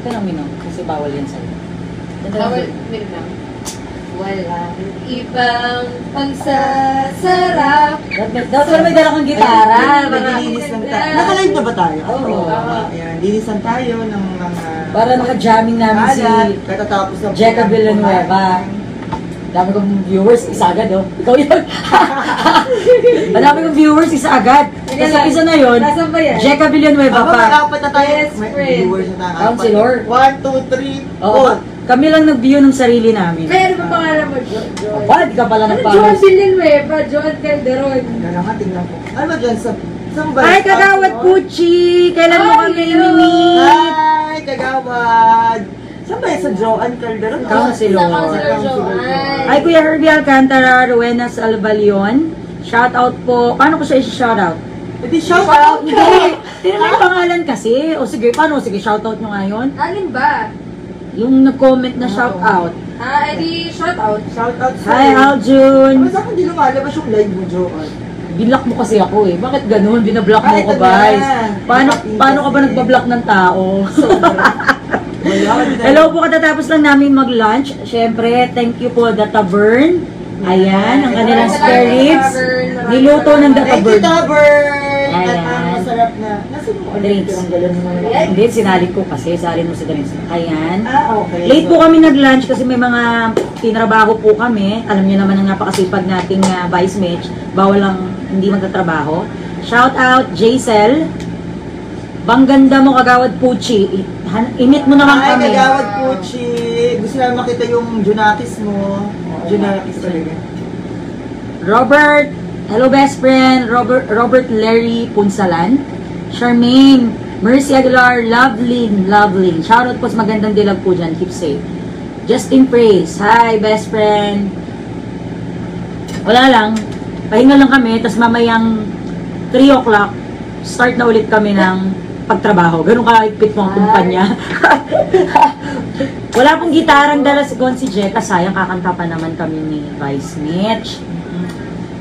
ka nang minom kasi bawal yan sa'yo. Bawal, meron lang. Walang ibang pagsasarap. Dapat may dala kang gitara. Nililinis lang tayo. Nakalive na ba tayo? Oo. Ayan, linisan tayo ng mga... Para naka-jamming namin si katatapos ng Jeka Villanueva. Dami kong viewers, isa agad oh. Ikaw yun. Madami kong viewers, isa agad. Kasi isa na yun, Nasaan ba yan? Jeka Villanueva Aba, pa. mag-apat na tayo. Best May friend. viewers na tayo. Counselor. 1, 2, 3, Oo. Kami lang nag-view ng sarili namin. May ano ba pangalan mo, John? Aba, di ka pala Ano, John nag-follow. Villanueva, John Calderon. Kaya nga, tingnan ko. Ano ba dyan sa... Saan ba? Ay, Kagawad Puchi! Kailan mo Ay, kami hello. ini-meet? Hi, Kagawad! Saan ba yan? Sa Joan Calderon? Counselor. Counselor Joan. Ay, Kuya Herbie Alcantara, Rowena Salvalion. Shout out po. Paano ko siya i-shoutout? Hindi, shout out! Hindi. Tinan mo yung pangalan kasi. O sige, paano? Sige, shoutout nyo ngayon. Alin ba? Yung nag-comment na shoutout. Edi shout out. Shout out Hi, Aljun. Ano sa akin hindi lumalabas yung live mo, Joan? Binlock mo kasi ako eh. Bakit ganun? Binablock mo Ay, ko, ito guys. na. Paano ka ba nagbablock ng tao? Hello po, katatapos lang namin mag-lunch. Siyempre, thank you po, The Tavern. Ayan, ang kanilang spare ribs. Niluto ng The Thank you, Tavern. Tavern! At Ayan. ang masarap na... Nasa mo? Drinks. Ang galon mo. Hindi, sinali ko kasi. Salin mo sa drinks. Ayan. Okay. Late po kami nag-lunch kasi may mga tinrabaho po kami. Alam niyo naman ang napakasipag nating vice match. Bawal lang hindi magtatrabaho. Shout out, Jcel. Bang ganda mo, Kagawad Puchi. Imit mo naman Hi, kami. Kagawad Puchi! Gusto namin makita yung Junakis mo. Junakis talaga. Robert, hello best friend. Robert Larry Punsalan. Charmaine, Mercy Aguilar, Lovelyn. Shout out po sa magandang dilag po dyan. Keep safe. Justin Praise, hi best friend. Wala lang. Pahinga lang kami. Tapos mamayang 3 o'clock, start na ulit kami ng pagtrabaho. Ganun ka-ipit mo ang kumpanya. Wala pong gitarang dala si Gonsi Jeka. Sayang, kakanta pa naman kami ni Vice Mitch.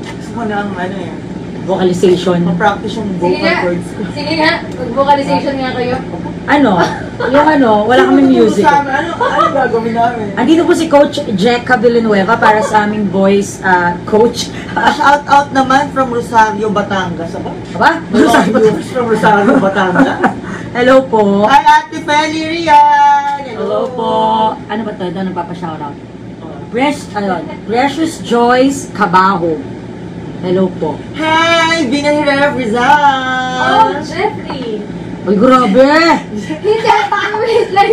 Gusto ko ng ano yan. Vocalization. Ma-practice yung Sige vocal nga. cords ko. Sige nga. Mag-vocalization nga kayo. Ano? Yung ano, wala kami music. Ano gagawin namin? Andito po si Coach Jeka Villanueva para sa aming voice coach. Shout out naman from Rosario, Batangas. Aba? Aba? Mga viewers from Rosario, Batangas. Hello po. Hi, Ate Feli Rian! Hello po. Ano ba ito? Ito nagpapa-shoutout. Precious Joyce Cabajo. Hello po. Hi, Binahira Oh, Rizal! Jeffrey. Uy, grabe! Hindi, wait lang.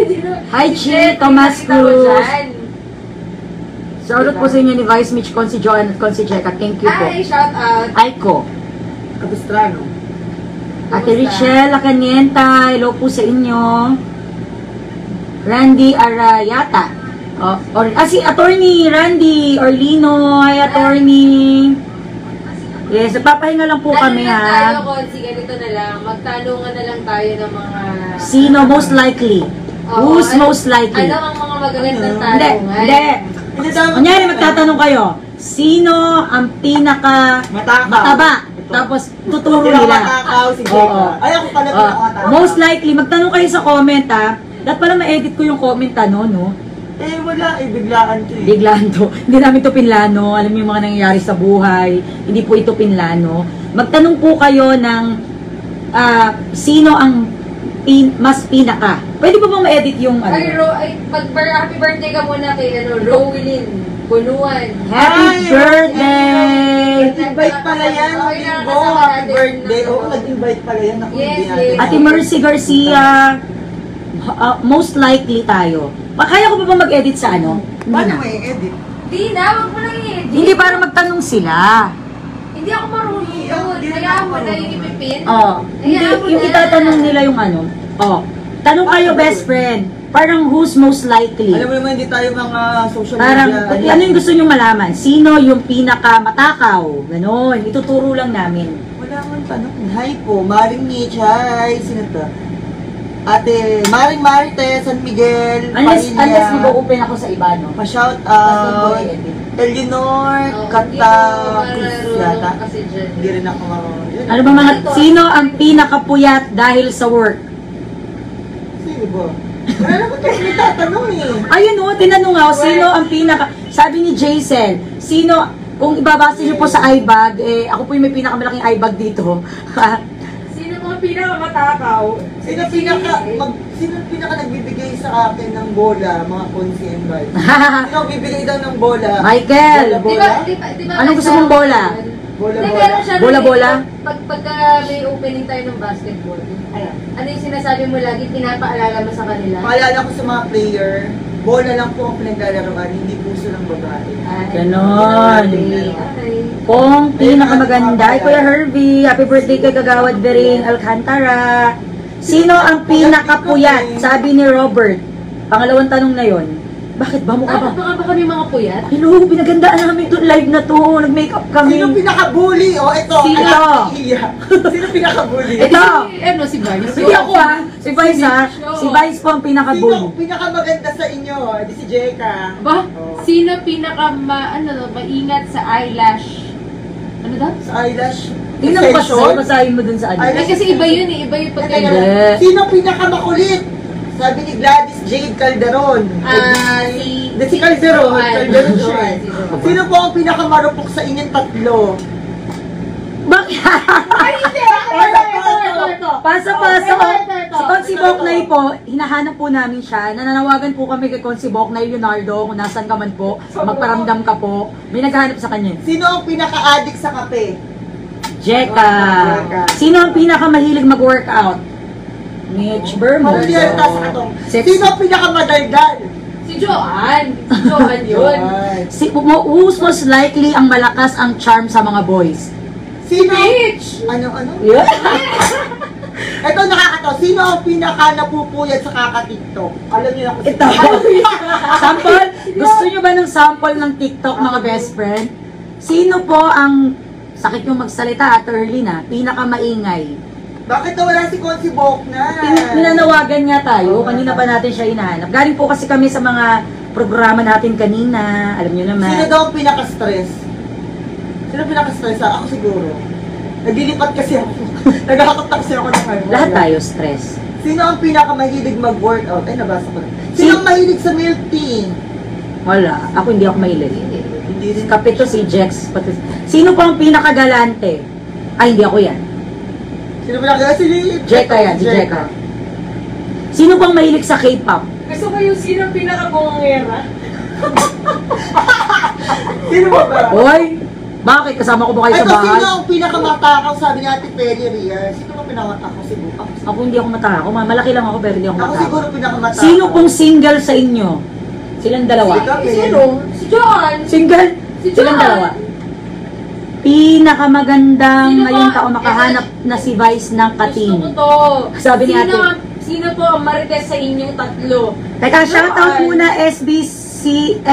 Hi, Chi, Thomas Cruz. Shoutout po sa inyo ni Vice Mitch, Consi Joan at Consi Jeka. Thank you po. Hi, shout out. Aiko. Kapustrano. Ate Richelle Acanienta, hello po sa inyo. Randy Arayata. Si Attorney Randy Orlino. Hi, Attorney. Yes, nagpapahinga lang po kami Ano na ha. tayo, Konsi, ganito na lang. Magtanungan na lang tayo ng mga... Sino most likely? Oo, Who's most likely? Ano ang mga magagandang Hindi, tanungan? hindi. Kunyari magtatanong kayo, sino ang pinaka mataba? Tapos tuturo Hindi nila. makakaw si Oo. Jeka. Ay, ako pala Oo. pinakatao. Most likely, magtanong kayo sa comment ha. Dapat pala ma-edit ko yung comment no? Eh, wala. Biglaan ko eh. Biglaan to. Hindi namin to pinlano. Alam niyo yung mga nangyayari sa buhay. Hindi po ito pinlano. Magtanong po kayo ng sino ang mas pinaka. Pwede ba bang ma-edit yung ano? Ay, happy birthday ka muna kay Rowlyn Bunuan. Happy birthday! Nag-invite pala yan. Okay, Linggo, nakakasama happy natin. birthday. Oo, nag-invite pala yan. Ako, Yes, hindi yes. natin. Ate Mercy Garcia, most likely tayo. Kaya ko ba ba mag-edit sa ano? Hindi Paano na. may edit? Di na, wag mo lang i-edit. Hindi, para magtanong sila. Hindi ako marunong yun. Hayaan mo na yung ipipin. Oh, hindi, Hayaan mo yung na. itatanong nila yung ano. Oh, tanong kayo best friend. Parang who's most likely? Alam mo naman, hindi tayo mga social Parang, media. ano yung gusto nyo malaman? Sino yung pinaka matakaw? Ganon, ituturo lang namin. Wala akong tanong. Hi po, Maring Mitch. Hi, sino to? Ate, Maring Marite, San Miguel, Unless Pamilya. mag-open ako sa iba, no? Pa-shout Basta out. mag-edit. Eleanor, Oh, Kata, hindi Cruz ako yata. marunong kasi dyan. Hindi rin ako marunong. Yun. Ano ba mga, sino ang pinakapuyat dahil sa work? Sino ba? Wala na ko ito tatanong eh. Ayun o, tinanong ako, sino ang pinaka... Sabi ni Jason, sino... Kung ibabase niyo po sa iBag, ako po yung may pinakamalaking iBag dito. Sino mga pinakamatakaw? Sino pinaka nagbibigay sa akin ng bola, mga konsi and bike? Sino bibigay daw ng bola? Michael! Bola? Diba, Anong gusto mong bola? Bola, Hindi, bola. meron siya Bola-bola? Pagka may opening tayo ng basketball, ano yung sinasabi mo lagi, pinapaalala mo sa kanila? Paalala ko sa mga player, bola lang po ang pinaglalaroan, hindi puso ng babae. Ganon. Okay. Kung pinakamaganda ay Kuya Herbie, happy birthday kay Kagawad Bering Alcantara. Sino ang pinakapuyat? Sabi ni Robert. Pangalawang tanong na yon. Bakit ba mukha ba? Baka ba kami mga puyat? Hello, pinagandaan namin itong live na to. Nag-makeup kami. Sino pinaka-bully? O, ito. Sino? anak ni Iya. Sino pinaka-bully? Ito. Si Vice. Hindi ako ha. Si Vice ha. Si Vice po ang Sino pinaka-bully. pinaka-maganda sa inyo? Di si Jeka. Ba? Oh. Sino maingat sa eyelash? Ano daw? Sa eyelash. Tingnan mo ba extension? sa'yo? Basahin mo dun sa ano. Ay, Kasi iba yun eh. Iba yung pagka... Hindi. Sino pinaka-makulit? Sabi ni Gladys Jade Calderon. Si Calderon. Calderon siya. Sino po ang pinakamarupok sa inyong tatlo? Bakit? Paso-paso. Si Consi Boknay po, hinahanap po namin siya. Nananawagan po kami kay Consi Boknay Leonardo, kung nasan ka man po, magparamdam ka po. May naghahanap sa kanya. Sino ang pinaka-addict sa kape? Jeka. Sino ang pinakamahilig mag-workout? Mitch Bermo. Sino ang pinakamadaldal? Si Joanne. Si Joanne yun. Who's most likely ang malakas ang charm sa mga boys? Sino? Mitch! Ano? Yeah. Ito nakakatawa. Sino ang pinaka-napupuyat sa kaka-TikTok? Alam niyo na kung Ito. Sample? Gusto nyo ba ng sample ng TikTok, mga best friend? Sino po ang, sakit yung magsalita, Early na, pinakamaingay? Bakit nawala si Consi Bokna? Pinanawagan nga tayo, kanina pa natin siya hinahanap. Galing po kasi kami sa mga programa natin kanina, alam nyo naman. Sino daw ang pinaka-stress? Sino pinaka-stress? Ako siguro. Naglilipat kasi ako. Nagkakakontak kasi ako ng ano. Lahat tayo stress. Sino ang pinaka-mahilig mag-workout? Ay, nabasa ko na. Sino ang mahilig sa milk tea? Wala, ako hindi ako mahilig. Hindi rin. Kape to si Jex. Sino po ang pinakagalante? Ay, hindi ako yan. Sino pinaka-galante? Si Jeka yan, si Jeka. Sino pang mahilig sa K-pop? Gusto ko yung sino pinaka-bongera? Sino ba? Hoy! Bakit? Kasama ko ba kayo sa Ito, bahay? sino ang pinaka-matakaw? Sabi ni Ate Perry Riaz. Sino ang pinaka-matakaw? Siguro. Ako hindi ako matakaw. Malaki lang ako pero hindi ako Ako matakaw. siguro pinaka-matakaw. Sino pong single sa inyo? Silang dalawa. Sino? Si Joanne. Single? Si Silang Joanne. dalawa. Pinakamagandang Sino ngayong ba? taon makahanap na si Vice ng Kating. Gusto ko to. Sabi ni ate. Sino po ang marites sa inyong tatlo? Teka, shoutout muna SBCMER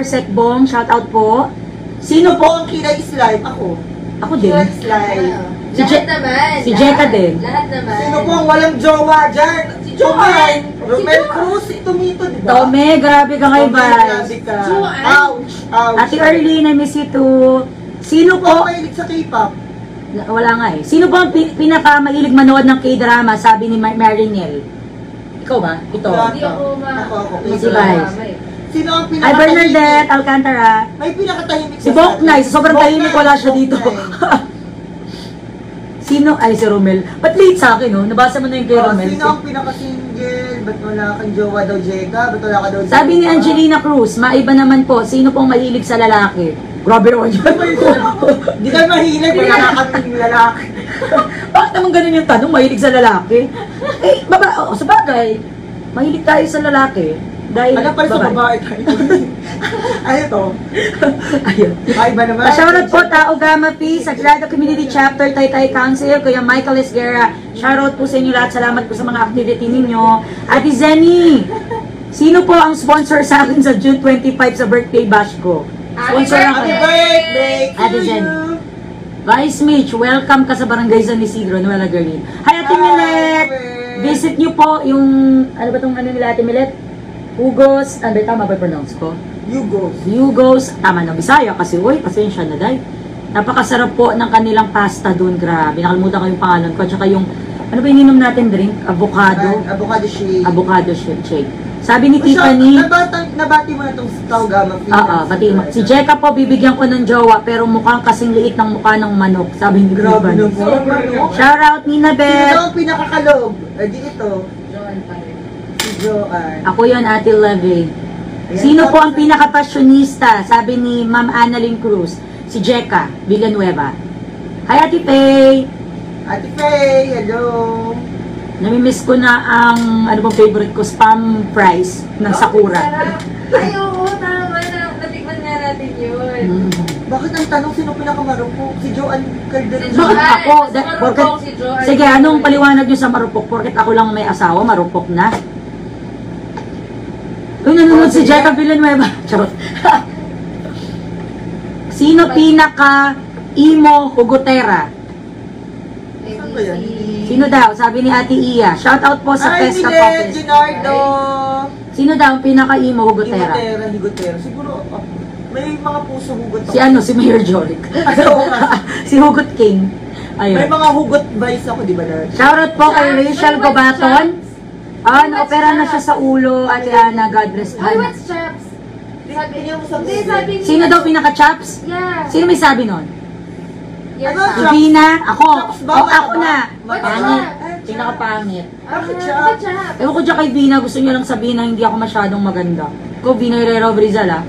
Sekbong. Shoutout po. Sino po ang kilay is live? Ako. Ako din. Kilay is live. Si Lahat naman. si lahat. Jeka din. Lahat naman. Sino po ang walang jowa dyan? Si Joanne. Romel Si Joanne. Cruz, ito mito, di ba? Tome, grabe ka kay Tome, Vice. grabe ka. Joanne. Ouch, ouch. Ate Arlene, I miss you too. Sino Sino po po? mahilig sa K-pop? Wala nga eh. Sino po ang pinakamahilig manood ng K-drama, sabi ni Marinel? Ikaw ba? Ito. Wala. Hindi ako Ako. Si Vice. Sino ang Ay, Bernadette pinakatahimik? Alcantara. May pinakatahimik Si Boknay. Sa sobrang tahimik, wala siya dito. Sino? Ay, si Romel. Ba't late sa akin, no? Nabasa mo na yung kay Romel. Sino ang pinaka-single? Ba't wala kang jowa daw, Jeka? Ba't wala ka daw jowa? Sabi ni Angelina Cruz, maiba naman po, sino pong mahilig sa lalaki? Grabe naman yun. Di ka mahilig, wala ka kaming lalaki. Bakit naman ganun yung tanong, mahilig sa lalaki? Eh, sa bagay, mahilig tayo sa lalaki. Dahil, Ano pa rin sa babae tayo? Ay, ito. Ayun. Ay, ba naman? Shoutout po, Tao Gamma P, Sagrada Community Chapter, Taytay Council, Kuya Michael Esguerra. Shoutout po sa inyo lahat. Salamat po sa mga activity ninyo. Ate Zenny, sino po ang sponsor sa akin sa June 25 sa birthday bash ko? Sponsor ako. Happy birthday to Ate Zen. you! Vice Mitch, welcome ka sa Barangay San Isidro, Nueva Garin. Hi, Ate Hi, Milet! Milet. Visit nyo po yung, ano ba itong ano nila, Ate Milet? Hugos, ano ba, tama ba pronounce ko? Hugo. Hugos, tama na Bisaya kasi, uy, pasensya na dahil. Napakasarap po ng kanilang pasta doon, grabe. Nakalimutan ko yung pangalan ko. At saka yung Ano ba ininom natin drink? Avocado? Avocado shake. Avocado shake. Sabi ni O siya, Tiffany, nabati mo na itong Taugama oo, pati si Jeka po bibigyan ko ng jowa pero mukhang kasing liit ng mukha ng manok. Sabi ni Grabe Tiffany. naman. Shout out Nina Sino Beth. daw ang pinakakalog? Di ito. Joan pa rin. Si Joanne. Ako yun, Ate Levy. Sino po ang pinaka-passionista? Sabi ni Ma'am Annalyn Cruz. Si Jeka Villanueva. Hi Ate Faye. Ate Faye, hello. Namimiss ko na ang, ano bang favorite ko, spam fries ng Sakura. Sarap. Ay, oo, tama na. Natikman nga natin yun. Bakit ang tanong sino pinakamarupok? Si Joanne Calderon. Si Bakit Joanne. ako? Mas marupok Porket- si Joanne. Sige, anong paliwanag nyo sa marupok? Porket ako lang may asawa, marupok na. Uy, nanonood si Jeka Villanueva. Charot. Sino pinaka-emo hugotera? Saan ba yan? Sino daw? Sabi ni Ate Iya. Shout out po sa Ay, Pesca Milet, Coffee. Ginardo. Sino daw ang pinaka-emo hugotera? Higotera. Siguro, may mga puso hugot ako. Si ano? Si Mayor Joric. Oo nga. Si Hugot King. May Ayun. mga hugot vice ako, di ba na? Shoutout po kay Rachel Ay, what's Gobaton. Chaps? Naopera na siya sa ulo, Ate Ana, God bless Ay, her. what's Chaps? Sabi Hindi mo sabi. Hindi, sabi niya. Sino daw pinaka-chaps? Yeah. Sino may sabi nun? Yes, Ano, Chaps. Chaps? Divina? Ako. Chaps ba? Ako na. What's Pangit. Chaps? Pinaka-pangit. Bakit Ah, Chaps? what's Chaps? Ewan ko dyan kay Vina, gusto niyo lang sabihin na hindi ako masyadong maganda. Ko, Vina Herrera of Rizal, ah.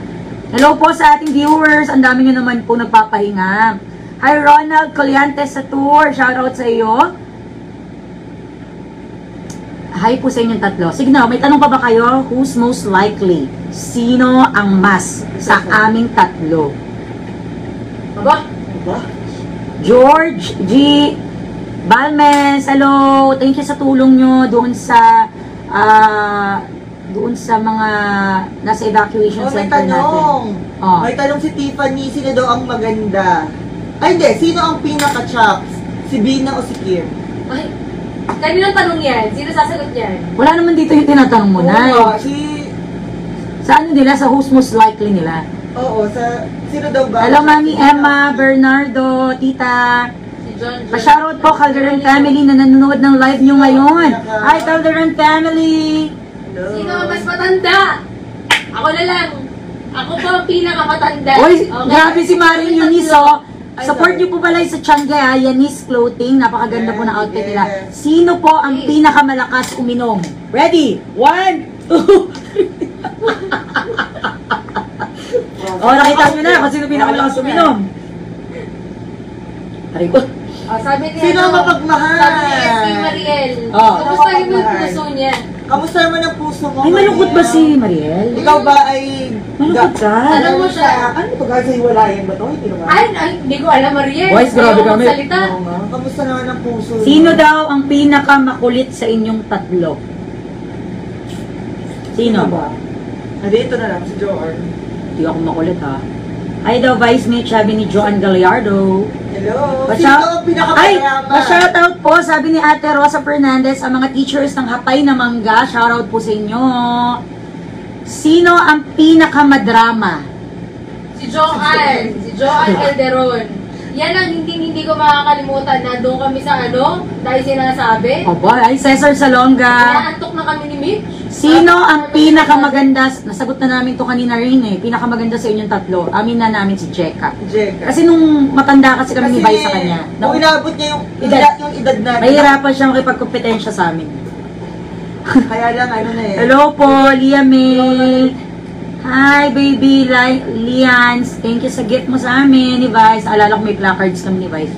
Hello po sa ating viewers. Ang dami nyo naman po nagpapahinga. Hi Ronald Coliantes sa tour. Shoutout sa iyo. Hi po sa inyong tatlo. Sige na, may tanong pa ba kayo? Who's most likely? Sino ang mas sa aming tatlo? Aba? Aba? George G. Balmes, hello. Thank you sa tulong nyo doon sa mga nasa evacuation Oh, may center natin. tanong. Oh. May tanong si Tiffany, sino daw ang maganda? Ay, hindi. Sino ang pinaka-chops? Si Bina o si Kim? Ay, kaninang tanong yan? Sino sasagot yan? Wala naman dito yung tinatanong mo, Nay. Oo, Sa ano nila? Sa who's most likely nila? sino daw ba? Hello, Mami Emma, Bernardo, Tita. Si John. Pa-shoutout po, Calderon Family na nanonood ng live nyo ngayon. Hi, Calderon Family! Hello. Sino ang mas matanda? Ako na lang. Ako po ang pinakamatanda. Uy, Okay. grabe si Maring Kami Eunice, tatlo. oh. Support niyo po pala sa Tiangge, Yanis Clothing. Napakaganda po ng outfit nila. Yes. Sino po ang pinakamalakas uminom? Ready? 1, 2. Oh, nakita niyo na kung sino pinakamalakas uminom. Aray ko. Sabi niya, Sino ang mapagmahal? Sabi ni SK Mariel. Oh. Kamusta yung puso niya? Kamusta naman ang puso mo? Ay, malungkot ba Mariel? si Mariel? Ikaw ba ay... Malungkot ka? Alam mo siya. Ano ito? Guys, hiwalayan ba ito? Hindi naman. Ay, hindi ko alam, Mariel. Boys, grabe Ayaw kami. magsalita. Oo nga. Kamusta naman ang puso mo? Sino daw ang pinakamakulit sa inyong tatlo? Sino? ba? Dito na lang, si Joar. Hindi ako makulit, ha? Ay daw, Vice Mate, sabi ni Joan Gallardo. Hello. Sino Pa-shout- ang pinakamayaman? Pa-shoutout po, sabi ni Ate Rosa Fernandez, ang mga teachers ng Hapay na Mangga. Shoutout po sa inyo. Sino ang pinakamadrama? Si Joanne. Si Joanne Calderon. Yan ang hindi ko makakalimutan. Nandun kami sa dahil sinasabi. Aba, ay Cesar Salonga. Inaantok na kami ni Mitch. Sino ang pinakamaganda? Nasagot na namin to kanina rin eh. Pinakamaganda sa inyong tatlo. Amin na namin si Jeka. Jeka. Kasi nung matanda kasi kami ni Vice sa kanya. Kung inabot niya yung edad natin. Mahirapan siya makipagkompetensya sa amin. Kaya lang, Hello po, Lia May. Hi, baby Lians. Thank you sa gift mo sa amin ni Vice. Alala ko may placards kami ni Vice.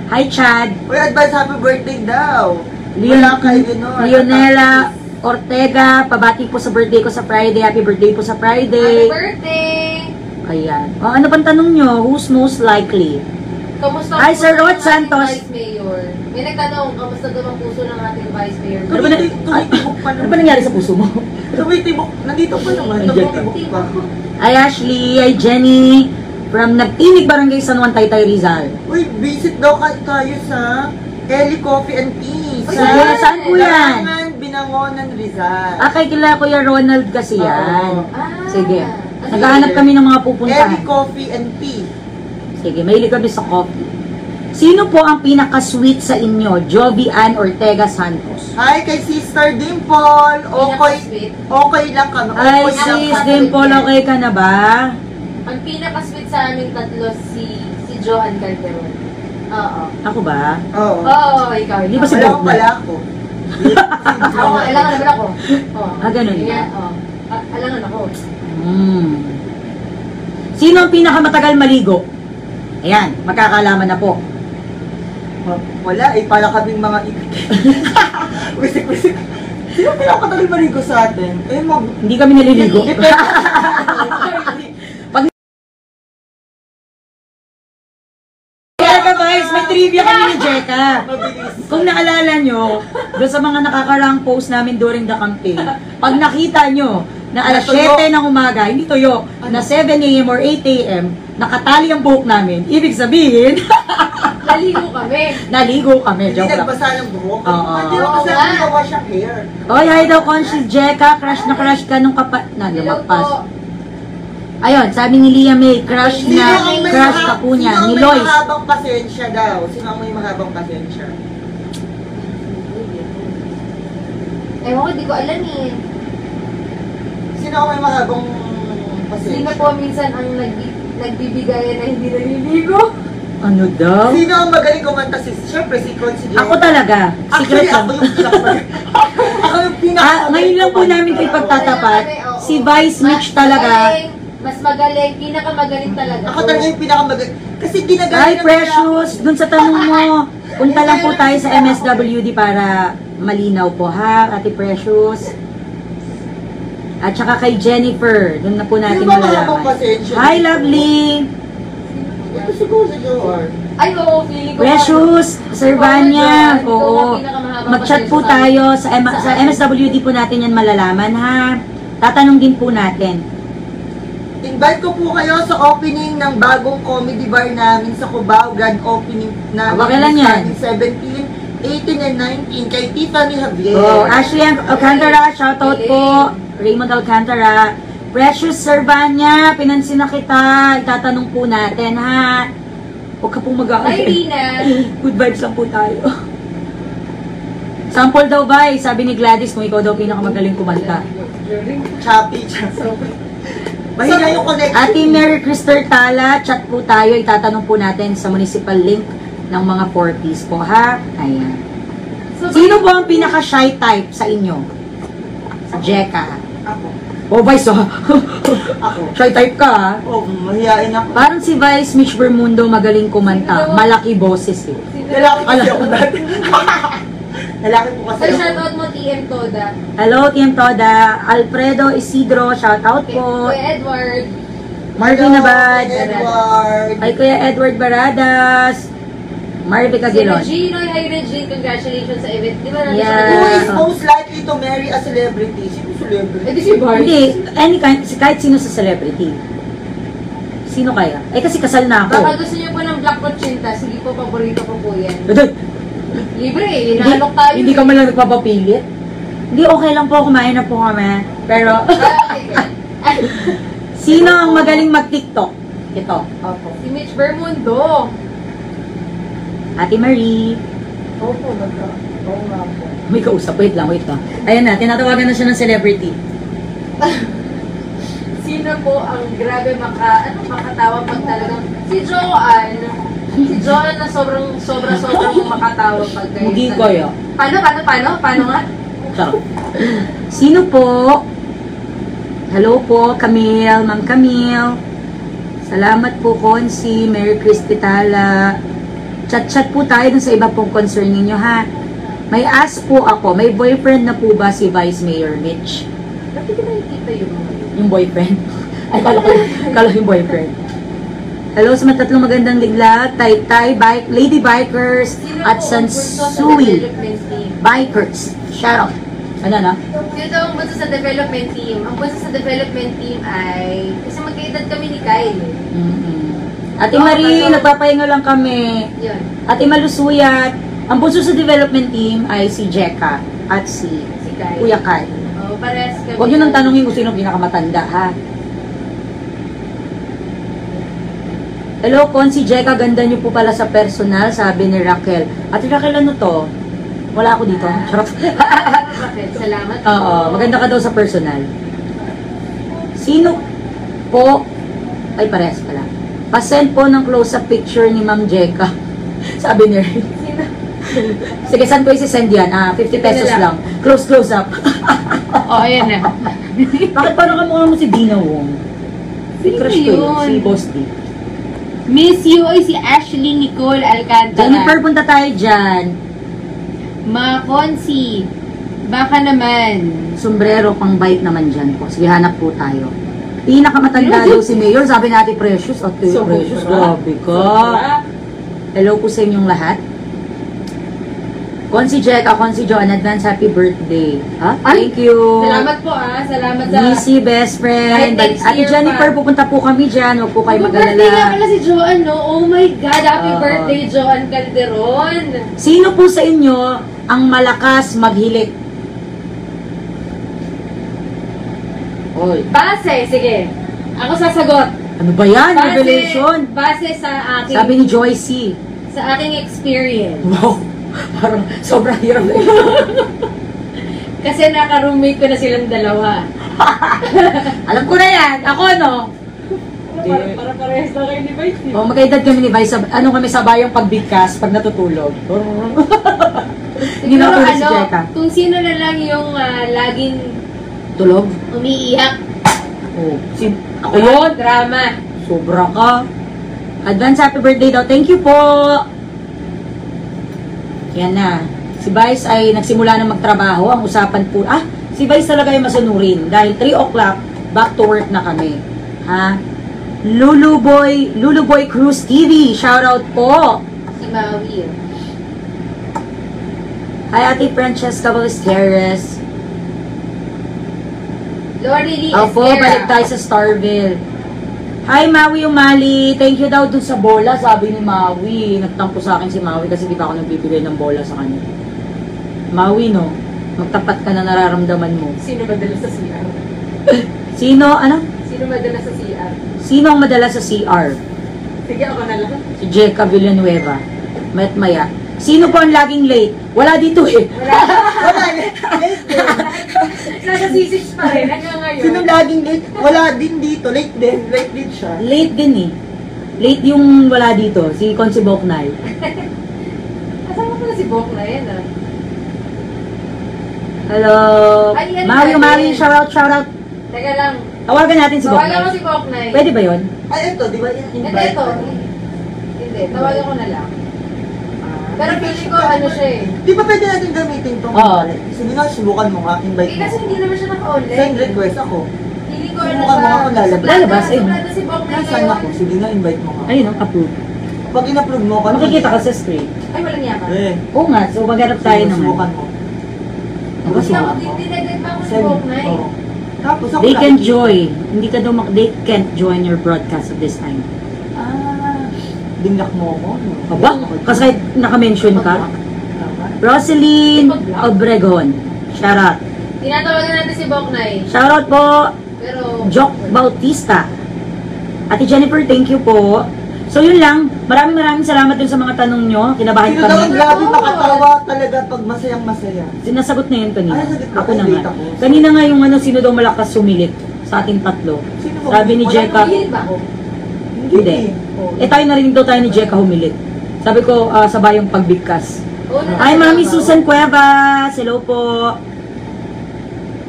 Hi, Chad. Uy, advance happy birthday daw. Wala kay Leonela Ortega. Pabati po sa birthday ko sa Friday. Happy birthday po sa Happy Friday. birthday! Ayan. O, ano pang tanong nyo? Who's most likely? Kamusta Hi, ang Sir puso Rod ng ating Santos. Vice Mayor? May nagtanong, kamusta daw ang puso ng ating Vice Mayor? Ano ba, Tumitibok pa ano ba nangyari sa puso mo? Tumitibok. Nandito pa naman. Nandiyan Tumitibok pa. Ay, Ashley. Ay, Jenny. From Nagtinig Barangay San Juan, Taytay, Rizal. Uy, visit daw tayo sa Ellie Coffee and Tea. Sige, saan po yan? Larangan, Binangonan, Rizal. Kay kila Kuya Ronald kasi yan. Ah, Sige. kasi- Naghahanap kami ng mga pupuntahan. Ellie Coffee and Tea. Sige, mahilig kami sa coffee. Sino po ang pinaka-sweet sa inyo? Jovi Ann Ortega Santos. Hi, kay Sister Dimple. Pinaka-sweet. Okay lang kami. Ay, Okay lang sis, kami. Dimple, okay ka na ba? Ang pinaka-sweet sa aming tatlo si Joan Calderon. Oo. Ako ba? Oo. Oo, ikaw. Di ba si Wala Bob ko pala ako. Ako, alangan naman ako. Oo. Ganun ba? Yan, oo. Alangan ako. Sino ang pinakamatagal maligo? Ayan, magkakalaman na po. Wala eh, para kaming mga wisik-wisik. Sino pinakatagal marigo sa atin? Eh, Hindi kami naliligo. Jeka guys, may trivia kami ni Jeka. Kung naalala nyo, doon sa mga nakakaraang post namin during the campaign, pag nakita nyo na alas 7 ng umaga, hindi tuyo, na 7 a.m. or 8 a.m., nakatali ang buhok namin, ibig sabihin, Naligo kami. naligo kami. Hindi Joke lang. nagbasa ng buhok. Oo. Hindi nagbasa Oo nga. ng wash ang hair. Oy, hi daw, Conscious Jeka, crush na crush ka nung na Hello lumagpas. po. Ayun, sabi ni Lia May, crush Sino na, ang may crush maha- ka po niya, sino ang ni may Lois. mahabang pasensya daw? Sino ang may mahabang pasensya? Ewan ko, di ko alam eh. Sino ang may mahabang pasensya? Sino po minsan ang nagbibigayan na hindi naliligo? Ano daw? Sino ang magaling kumanta? Siyempre, si Consi J. Ako talaga. Actually, Secret lang. ako yung pinaka- ako yung pinaka- Ngayon lang po namin kayo pagtatapat. Si Vice Mitch talaga. Mas magaling, pinakamagaling talaga. Ako talaga yung pinakamagaling. Kasi ginagaling Ay, Precious, dun sa tanong mo, punta lang po tayo sa MSWD para malinaw po ha, Ate Precious. At saka kay Jennifer, dun na po natin Yung mga habang malalaman. pasensya. Hi, lovely! Ito siguro si Joar. Ay, oo, feeling ko. Precious, Sir Vanya, Ikaw ang oo. pinakamahabang Mag-chat po pasensya sa tayo sa MSWD po natin yan malalaman ha. Tatanong din po natin. Invite ko po kayo sa opening ng bagong comedy bar namin sa Cubao. Grand opening namin. Okay lang yan. 17, 18, and 19 kay Tiffany Javier. Oh, Ashley Alcantara, shoutout po. Raymond Alcantara. Precious Sir Vanya, pinansin na kita. Itatanong po natin, ha? Huwag ka pong Ay, Rina. Good vibes lang po tayo. Sample daw ba? Sabi ni Gladys kung ikaw daw pinakamagaling kumanta. Choppy. Mahina yung connection. Ate Mary Crister Tala, chat po tayo. Itatanong po natin sa municipal link ng mga 4Ps po, ha? Ayan. Sino po ang pinaka-shy type sa inyo? Jeka. Ako. Oh, Vice, oh. Ako. Shy type ka, ha? Oh, mahihain ako. Parang si Vice Mitch Bermundo magaling kumanta. Malaki boses, eh. Lalaki kasi ako dati. Lalaki po kasi Ay, ako. shoutout mo, TM Toda. Hello, Team Toda. Alfredo Isidro, shoutout po. Kuya Edward. Marvin Nabad. Edward. Ay, Kuya Edward Baradas. Marvin Si Cagilon. Regine. Hi, Regine. Congratulations sa event. Di ba Yeah. siya? Who is most likely to marry a celebrity? Sino celebrity? Eh, di si Bart. Hindi, kahit sino sa celebrity. Sino kaya? Eh, kasi kasal na Baka ako. gusto niyo po ng Black Cochinta. Sige po, paborito ko po yan. Adoy, Libre eh. Inaalok tayo. hindi ka man lang nagpapapilit. Hindi, okay lang po, kumain na po kami. Pero, Ay, sino ang magaling mag-TikTok? Ito. Ako. si Mitch Bermundo. Ate Marie. Opo, Oo nga po. May kausap. Wait lang. Ayan na, tinatawagan na siya ng celebrity. Sino po ang grabe makatawa pag talagang... Si Joanne. Si Joanne na sobrang makatawa pag kayo. Hindi kaya. Paano nga? Charot. Sino po? Hello po, Camille. Ma'am Camille. Salamat po, Consi. Merry Christy Tala. Chat-chat po tayo dun sa iba pong concern ninyo, ha? May ask po ako, may boyfriend na po ba si Vice Mayor Mitch? Bakit ka nakikita yung Yung boyfriend? Ay, kala yung boyfriend. Hello sa mga tatlong magandang liglag, Tay-Tay, Lady Bikers, at Sansui Bikers. Shout out. Ano na? Sino daw ang bunso sa development team? Ang bunso sa development team ay... Kasi magkaedad kami ni Kyle. Ate Marie, nagpapahinga lang kami. Yun. Ate Malusuyat, ang bunso sa development team ay si Jeka at si Si Kyle. Kuya Kai. Oh, pares kami. Huwag nyo nang tanongin kung sino pinakamatanda, ha? Hello, Consi Jeka, ganda niyo po pala sa personal, sabi ni Raquel. Ate Raquel, ano to? Wala ako dito. Charot. Salamat. Oo, maganda ka daw sa personal. Sino po, ay parehas pala. Pasend po ng close-up picture ni Ma'am Jeka. Sabi ni Ray. Sino? Sige, saan ko isi-send yan? 50 pesos lang. Close up. Ayan na. Bakit parang kamukha mo si Dina Wong? Si Sino crush ko yun, yun? si Boss D. Miss you ay si Ashley Nicole Alcantara. Jennifer, punta tayo dyan. Ma Consi, baka naman. Sombrero, pang bike naman dyan po. Sige, hanap po tayo. Pinakamatanda daw si Mayor, sabi natin Precious. Ate, So, Precious, sobra. grabe ka. Hello po sa inyong lahat. Consi Jeka, Consi Joan, advance happy birthday. Ha? Thank you. Salamat po salamat sa... Missy, best friend. Kahit next Ate year Jennifer, pa. pupunta po kami dyan. Huwag po kayo Birthday nga mag-alala. pala si Joan, no? Oh my God, happy Oo. birthday, Joan Calderon. Sino po sa inyo ang malakas maghilik? Oy. Base, sige. Ako sasagot. Ano ba yan? Revelation. Base sa aking, Sabi ni Joycey. sa aking experience. Wow. Parang sobrang hirap na ito. Kasi naka-roommate ko na silang dalawa. Alam ko na yan. Ako no? Para parehas na kayo ni Vice. O, magkaedad kami ni Vice. Ano kami sabayang pagbigkas pag natutulog. Hindi na ako si Jeka. Kung sino na lang yung laging Tulog? umiiyak. Oh. Ako yun? Drama. Sobra ka. Advance happy birthday daw. Thank you po. Yan na. Si Vice ay nagsimula na magtrabaho. Ang usapan po, si Vice talaga ay masunurin. Dahil 3 o'clock, back to work na kami. Ha? Luluboy Cruz TV. Shoutout po. Si Maui. Hi, Ate Francesca Ballesteros. Lori Lee Opo, balik tayo sa Starville. Hi, Maui Umali. Thank you daw dun sa bola, sabi ni Maui. Nagtampo sa akin si Maui kasi di pa ako nagbibigay ng bola sa kanya. Maui, no? Magtapat ka na nararamdaman mo. Sino madala sa CR? Sino, ano? Sino madala sa CR? Sino ang madala sa CR? Sige, ako na lang. Si Jeka Villanueva. Mayat maya. Sino po ang laging late? Wala dito eh. Wala, late din. Nasa C6 pa rin, hanggang ngayon. Sino laging late? Wala din dito, late din. Late din siya. Late din eh. Late yung wala dito. Si Consi Boknay. Kasama pala si Bok na yan Hello. Ay, yan Maui natin. Umali. Shoutout. Teka lang. Tawagan natin si Tawagan ko Boknay. si Bok na eh. Pwede ba yun? Ay, ito, di ba yan? Hindi, ito. Hindi, tawagan ko na lang. Pero feeling ko ano siya eh. Di ba pwede natin gamitin itong Oo. Sige nga, subukan mo nga, invite Eh mo. kasi hindi naman siya naka-online. Send request ako. Feeling ko ano Subukan mo ako lalabas. Lalabas, ayun. Suplado si Bok na Nasaan ako? Sige nga, invite mo nga. Ayun, no? Approve. Pag in-upload mo ako, Makikita ka sa screen. Ay, walang yaman. Eh, Oo nga, so maghanap tayo naman. subukan mo. Hindi ako, dineded pa ako si Send. Bok na eh. Oo. Tapos ako They can lang. join. Hindi ka daw they can't join your broadcast at this time. Dinlock mo ako. no? Aba? Kasi naka-mention ka. Tama. Roseline Obregon. Shoutout. Tinatawagan natin si Bok na eh. Shoutout po. Pero, Jock Bautista. Ate Jennifer, thank you po. So yun lang. Maraming salamat dun sa mga tanong nyo. Kinabahan Sino daw ang kami. grabe makatawa talaga pag masayang masaya? Sinasagot na yun kanina. Ay, sagot ko. Ako na Ay, nga. late ako. Kanina nga yung sino daw malakas sumilit sa ating tatlo. Sino ba? Sabi ni Wala Jeka. mahilig ba ako? Hindi. Tayo narinig daw tayo ni Jeka humilit. Sabi ko, sabayang pagbigkas. Oo, Hi, Mami Susan Cuevas. Hello po.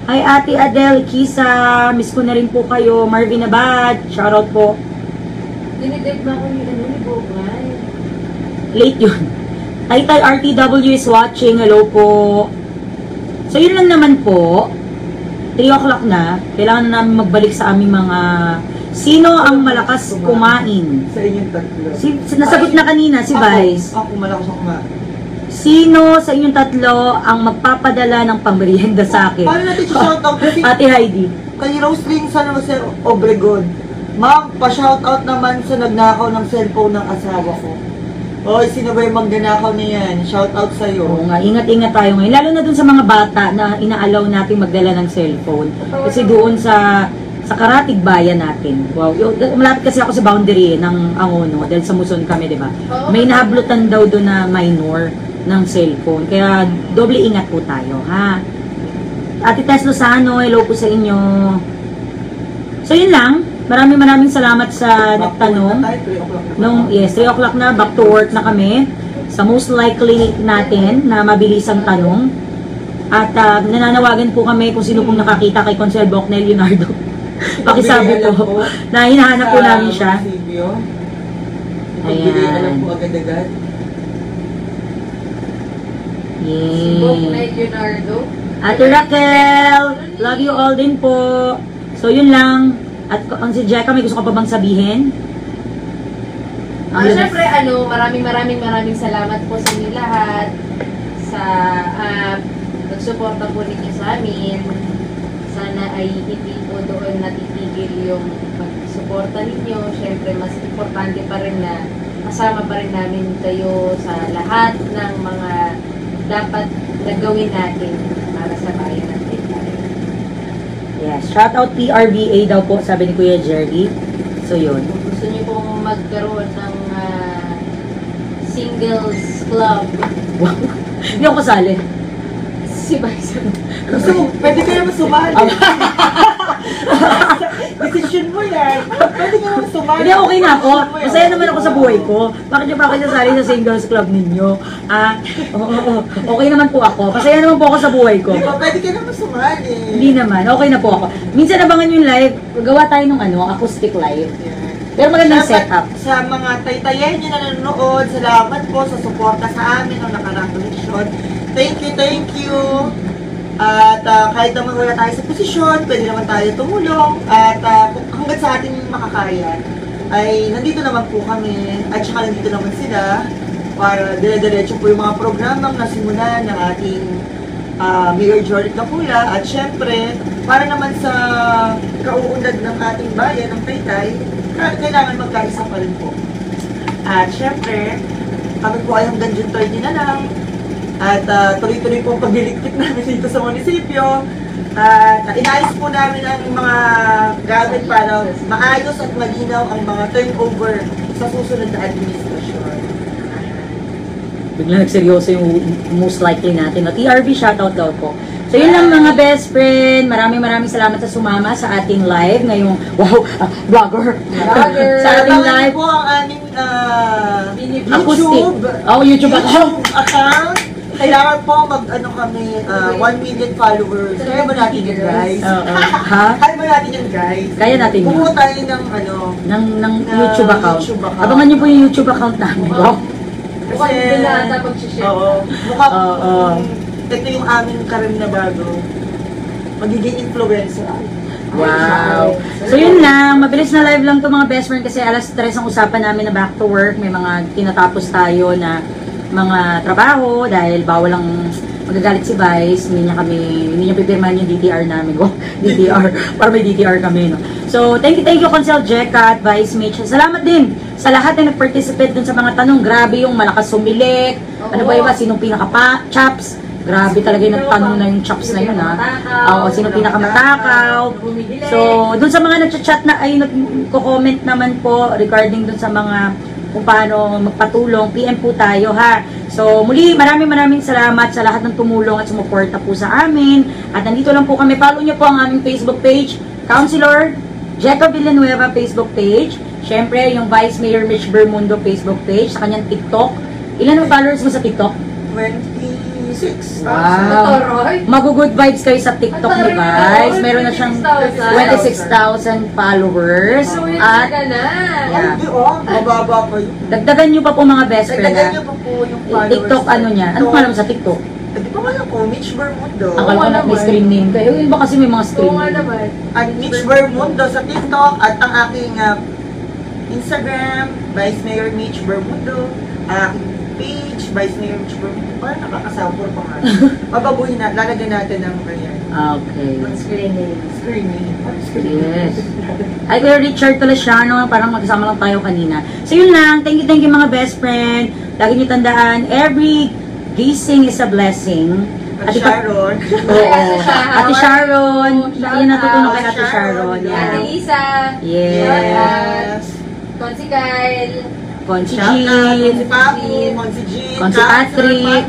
Hi, Ate Adele Kisa. Miss ko na rin po kayo. Marvin Abad. Shoutout po. Dineded ba ako ni Bok na eh. Late yun. Tay RTW is watching. Hello po. So, yun lang naman po. 3 o'clock na. Kailangan na namin magbalik sa aming mga... Sino ang malakas kumain? Sa inyong tatlo. Nasagot na kanina, si Vice. Ako malakas ako kumain. Sino sa inyong tatlo ang magpapadala ng pamerienda sa akin? Paano natin shoutout? Kasi Ate Heidi. kay Roseline San Jose Obregon. Ma'am, pa-shoutout naman sa nagnakaw ng cellphone ng asawa ko. Oy, sino ba yung magnanakaw niyan? Shoutout sa'yo. Oo nga, ingat-ingat tayo ngayon. Lalo na dun sa mga bata na inaalaw natin magdala ng cellphone. Kasi doon sa sa Karatig Bayan natin. Wow, malapit kasi ako sa boundary ng Angono dahil sa Muson kami, di ba? May nahablutan daw doon na minor ng cellphone. Kaya doble ingat po tayo, ha? Ate Tess Lozano, hello po sa inyo. So yun lang, maraming salamat sa nagtanong. Yes, 3 o'clock na, back to work na kami. Sa most likely natin na mabilisang tanong. At nananawagan po kami kung sino pong nakakita kay Consuel Bocnel Leonardo. Pakisabi po na hinahanap po namin siya. Ayan. Si Bocnel Leonardo. Ate Raquel, love you all din po. So yun lang. At kung si Jeka, may gusto ka pa bang sabihin? Siyempre, maraming salamat po sa inyo lahat. Sa nagsuporta po ninyo sa amin. Sana ay hindi po doon natitigil yung pagsuporta ninyo. Siyempre, mas importante pa rin na kasama pa rin namin kayo sa lahat ng mga dapat gagawin natin para sa bayan natin. Yes, shout out PRVA daw po, sabi ni Kuya Jerry. So yun. Kung gusto niyo pong magkaroon ng singles club. Wow. Hindi ako kasali. Si Bison. Pwede ka naman sumali. Decision mo yan. Pwede ka naman sumali. Hindi, okay na ako. Masaya naman ako sa buhay ko. Bakit niyo pa ako sasali sa singles club ninyo? Okay naman po ako. Masaya naman po ako sa buhay ko. Di ba, pwede ka naman sumali. Hindi naman. Okay na po ako. Minsan nabangan yung live, gawa tayo ng acoustic live. Pero magandang setup. Sa mga taytayen nyo na nanonood, salamat po sa suporta sa amin ng nakarang koleksyon. Thank you. At kahit naman wala tayo sa posisyon, pwede naman tayo tumulong. At hanggang sa ating makakaya, ay nandito naman po kami. At saka nandito naman sila para dire-diretso po yung mga programang nasimulan ng ating Mayor Jory Capula. At syempre, para naman sa kauunlad ng ating bayan, ng Taytay, kailangan magkaisa pa rin po. At syempre, kami po ay hanggang June 30 na lang. At tuloy-tuloy po ang pagliligpit namin dito sa munisipyo. At inaayos po namin ang mga gamit para maayos at malinaw ang mga turnover sa susunod na administrasyon. Bigla nagseryoso yung most likely natin. No? TRV, shoutout daw po. So yun lang mga best friend. Maraming salamat sa sumama sa ating live ngayong, vlogger. Sa ating live. Po ang aming acoustic. YouTube account. Kailangan po kami 1 million followers. Kaya ba natin yun, guys? Kaya ba natin yun, guys? Kaya natin yun. Bumuo tayo ng YouTube account. Abangan niyo po yung YouTube account namin. Mukhang hindi na ata pag-share. Mukhang ito yung aming karim na bago. Magiging influencer. Wow. So yun lang, mabilis na live lang to mga best friend kasi alas 3 ang usapan namin na back to work. May mga tinatapos tayo na mga trabaho dahil bawal lang magagalit si Vice, hindi niya pipirmahan yung DTR namin. DTR, para may DTR kami, no? So, thank you Consel Jeka at Vice Mitch. Salamat din sa lahat na nag-participate dun sa mga tanong. Grabe yung malakas sumilik. Ano ba iba? Sinong pinaka-chops? Grabe talaga yung nagtanong na yung chops na yun, ha? Sinong pinaka-matakaw? So, dun sa mga nag-chat na, ay nag-comment naman po regarding dun sa mga kung paano magpatulong, PM po tayo, ha. So, muli, maraming salamat sa lahat ng tumulong at sumuporta po sa amin. At nandito lang po kami. Follow nyo po ang aming Facebook page, Councilor Jeka Villanueva Facebook page. Siyempre, yung Vice Mayor Mitch Bermundo Facebook page, sa kanyang TikTok. Ilan ang followers mo sa TikTok? 26,000. Wow. Mag-good vibes kayo sa TikTok ni Vice. Meron na siyang 26,000 followers. At mababa pa yun. Dagdagan nyo pa po mga best friend. Dagdagan nyo pa po yung followers. TikTok ano niya? Ano pa naman sa TikTok? Di ba alam ko, Mitch Bermundo. Akala ko na may screen name kayo. Yung iba kasi may mga screen Oo nga name. naman. At Mitch Bermundo sa TikTok at ang aking Instagram, Vice Mayor Mitch Bermundo. Aking page, Vice Mayor Mitch Bermundo. Parang nakakasawa po pa nga. Bababuhin na, lalagyan natin ng ganyan. Okay. Screening. Yes. Ay, Kuya Richard Tolesiano, parang magkasama lang tayo kanina. So yun lang, thank you mga best friend. Lagi niyo tandaan, every gising is a blessing. At Sharon. Oo. Ate Sharon, Yan natutunan kay Ate Sharon. Ate Yan. Lisa. Yes. Konsi Kyle. Konsi Shout out, Jean. si Papu, Monsi Jean, Konsi Patrick.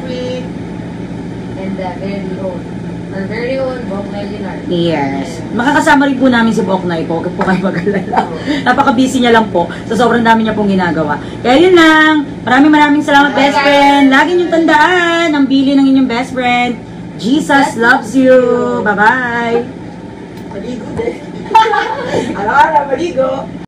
And the very own Boknoy Leonard. Yes. Makakasama rin po namin si Boknoy po. Huwag po kayo mag-alala. Napaka-busy niya lang po. So, sobrang dami niya pong ginagawa. Kaya yun lang. Maraming salamat, best friend. Lagi niyong tandaan ang bili ng inyong best friend. Jesus loves you. Bye-bye. Maligo din. Ala, maligo.